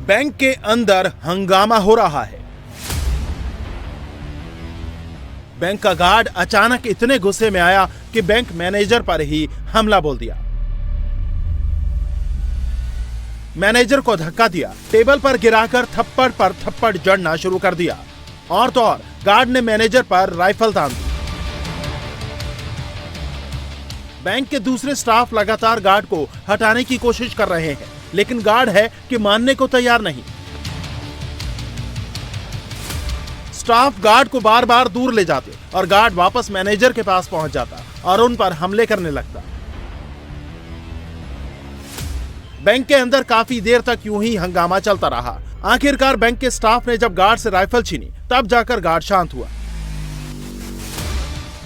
Bank के अंदर हंगामा हो रहा है। बैंक का गार्ड अचानक इतने गुस्से में आया कि बैंक मैनेजर पर ही हमला बोल दिया। मैनेजर को धक्का दिया, टेबल पर गिराकर थप्पड़ पर थप्पड़ जड़ना शुरू कर दिया। और तो और गार्ड ने मैनेजर पर राइफल तान दी। बैंक के दूसरे स्टाफ लगातार गार्ड को हटाने की कोशिश कर रहे हैं, लेकिन गार्ड है कि मानने को तैयार नहीं। स्टाफ गार्ड को बार बार दूर ले जाते और गार्ड वापस मैनेजर के पास पहुंच जाता और उन पर हमले करने लगता। बैंक के अंदर काफी देर तक यूं ही हंगामा चलता रहा। आखिरकार बैंक के स्टाफ ने जब गार्ड से राइफल छीनी, तब जाकर गार्ड शांत हुआ।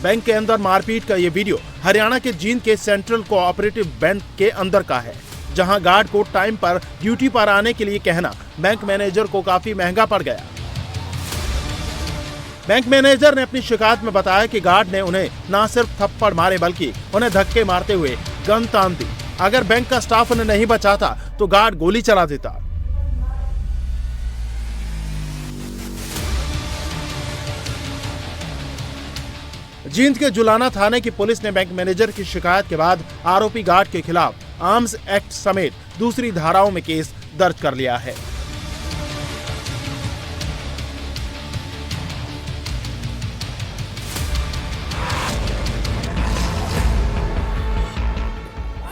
बैंक के अंदर मारपीट का यह वीडियो हरियाणा के जींद के सेंट्रल कोऑपरेटिव बैंक के अंदर का है, जहां गार्ड को टाइम पर ड्यूटी पर आने के लिए कहना बैंक मैनेजर को काफी महंगा पड़ गया। बैंक मैनेजर ने अपनी शिकायत में बताया कि गार्ड ने उन्हें न सिर्फ थप्पड़ मारे बल्कि उन्हें धक्के मारते हुए गन तान दी। अगर बैंक का स्टाफ उन्हें नहीं बचाता तो गार्ड गोली चला देता। जींद के जुलाना थाने की पुलिस ने बैंक मैनेजर की शिकायत के बाद आरोपी गार्ड के खिलाफ आर्म्स एक्ट समेत दूसरी धाराओं में केस दर्ज कर लिया है।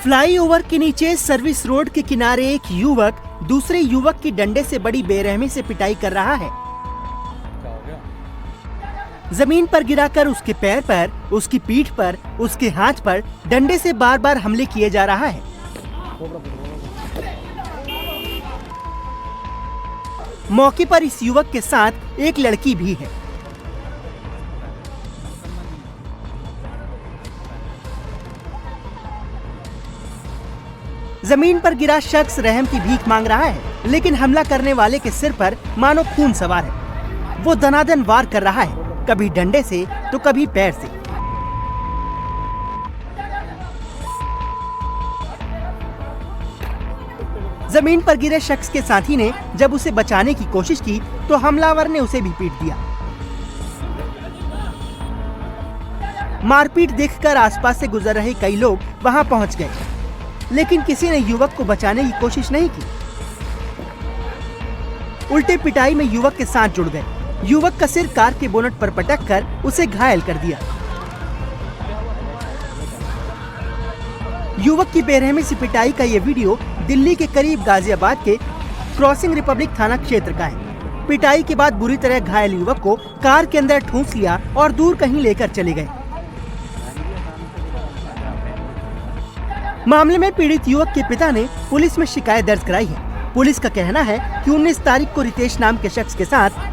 फ्लाईओवर के नीचे सर्विस रोड के किनारे एक युवक दूसरे युवक की डंडे से बड़ी बेरहमी से पिटाई कर रहा है। जमीन पर गिराकर उसके पैर पर, उसकी पीठ पर, उसके हाथ पर डंडे से बार बार हमले किए जा रहा है। मौके पर इस युवक के साथ एक लड़की भी है। जमीन पर गिरा शख्स रहम की भीख मांग रहा है, लेकिन हमला करने वाले के सिर पर मानो खून सवार है। वो दनादन वार कर रहा है, कभी डंडे से तो कभी पैर से। जमीन पर गिरे शख्स के साथी ने जब उसे बचाने की कोशिश की तो हमलावर ने उसे भी पीट दिया। मारपीट देखकर आसपास से गुजर रहे कई लोग वहां पहुंच गए, लेकिन किसी ने युवक को बचाने की कोशिश नहीं की। उल्टे पिटाई में युवक के साथ जुड़ गए। युवक का सिर कार के बोनट पर पटककर उसे घायल कर दिया। युवक की बेरहमी से पिटाई का ये वीडियो दिल्ली के करीब गाजियाबाद के क्रॉसिंग रिपब्लिक थाना क्षेत्र का है। पिटाई के बाद बुरी तरह घायल युवक को कार के अंदर ठूंस लिया और दूर कहीं लेकर चले गए। मामले में पीड़ित युवक के पिता ने पुलिस में शिकायत दर्ज कराई है। पुलिस का कहना है कि 19 तारीख को रितेश नाम के शख्स के साथ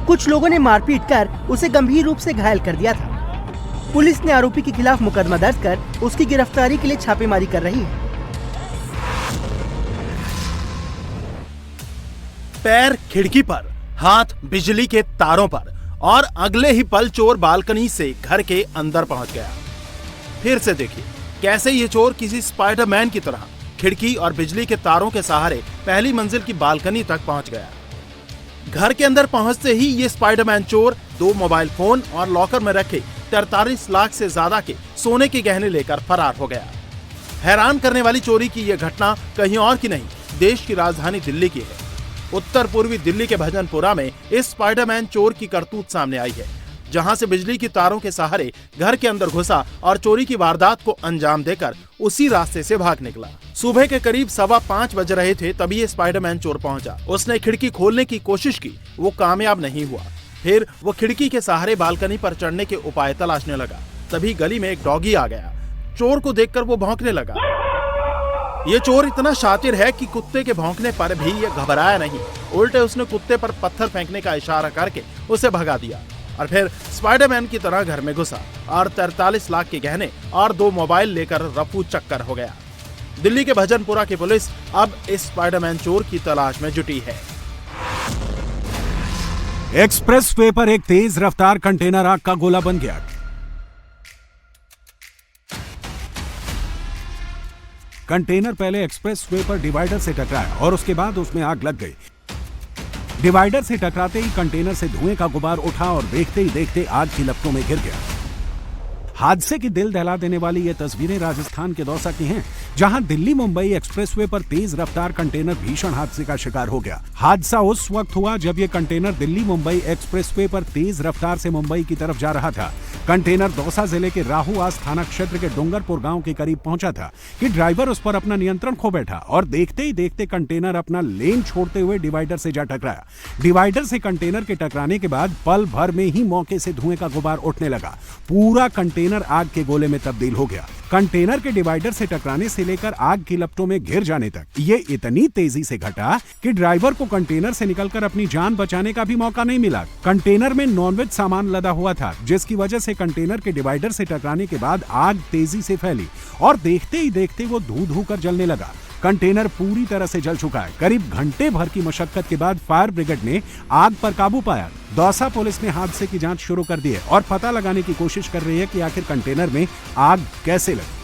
कुछ लोगों ने मारपीट कर उसे गंभीर रूप से घायल कर दिया था। पुलिस ने आरोपी के खिलाफ मुकदमा दर्ज कर उसकी गिरफ्तारी के लिए छापेमारी कर रही है। पैर खिड़की पर, हाथ बिजली के तारों पर और अगले ही पल चोर बालकनी से घर के अंदर पहुंच गया। फिर से देखिए कैसे ये चोर किसी स्पाइडरमैन की तरह खिड़की और बिजली के तारों के सहारे पहली मंजिल की बालकनी तक पहुंच गया। घर के अंदर पहुंचते ही ये स्पाइडरमैन चोर 2 मोबाइल फोन और लॉकर में रखे 43 लाख से ज्यादा के सोने के गहने लेकर फरार हो गया। हैरान करने वाली चोरी की यह घटना कहीं और की नहीं, देश की राजधानी दिल्ली की है। उत्तर पूर्वी दिल्ली के भजनपुरा में इस स्पाइडरमैन चोर की करतूत सामने आई है, जहां से बिजली की तारों के सहारे घर के अंदर घुसा और चोरी की वारदात को अंजाम देकर उसी रास्ते से भाग निकला। सुबह के करीब 5:15 बज रहे थे, तभी ये स्पाइडरमैन चोर पहुंचा। उसने खिड़की खोलने की कोशिश की, वो कामयाब नहीं हुआ। फिर वो खिड़की के सहारे बालकनी पर चढ़ने के उपाय तलाशने लगा। तभी गली में एक डॉगी आ गया। चोर को देखकर वो भौंकने लगा। ये चोर इतना शातिर है कि कुत्ते के भौंकने पर भी ये घबराया नहीं, उल्टे उसने कुत्ते पर पत्थर फेंकने का इशारा करके उसे भगा दिया और फिर स्पाइडरमैन की तरह घर में घुसा और 43 लाख के गहने और 2 मोबाइल लेकर रफू चक्कर हो गया। दिल्ली के भजनपुरा की पुलिस अब इस स्पाइडरमैन चोर की तलाश में जुटी है। एक्सप्रेसवे पर एक तेज रफ्तार कंटेनर आग का गोला बन गया। कंटेनर पहले एक्सप्रेसवे पर डिवाइडर से टकराया और उसके बाद उसमें आग लग गई। डिवाइडर से टकराते ही कंटेनर से धुएं का गुबार उठा और देखते ही देखते आग की लपटों में घिर गया। हादसे की दिल दहला देने वाली ये तस्वीरें राजस्थान के दौसा की हैं, जहां दिल्ली मुंबई एक्सप्रेसवे पर तेज रफ्तार कंटेनर भीषण हादसे का शिकार हो गया। हादसा उस वक्त हुआ जब ये कंटेनर दिल्ली मुंबई एक्सप्रेसवे पर तेज रफ्तार से मुंबई की तरफ जा रहा था। कंटेनर दौसा जिले के राहूआस थाना क्षेत्र के डूंगरपुर गांव के करीब पहुंचा था कि ड्राइवर उस पर अपना नियंत्रण खो बैठा और देखते ही देखते कंटेनर अपना लेन छोड़ते हुए डिवाइडर से जा टकराया। डिवाइडर से कंटेनर के टकराने के बाद पल भर में ही मौके से धुएं का गुबार उठने लगा। पूरा कंटेनर आग के गोले में तब्दील हो गया। कंटेनर के डिवाइडर से टकराने से लेकर आग की लपटों में घिर जाने तक ये इतनी तेजी से घटा कि ड्राइवर को कंटेनर से निकलकर अपनी जान बचाने का भी मौका नहीं मिला। कंटेनर में नॉनवेज सामान लदा हुआ था, जिसकी वजह से कंटेनर के डिवाइडर से टकराने के बाद आग तेजी से फैली और देखते ही देखते वो धू धू कर जलने लगा। कंटेनर पूरी तरह से जल चुका है। करीब घंटे भर की मशक्कत के बाद फायर ब्रिगेड ने आग पर काबू पाया। दौसा पुलिस ने हादसे की जांच शुरू कर दी है और पता लगाने की कोशिश कर रही है कि आखिर कंटेनर में आग कैसे लगी।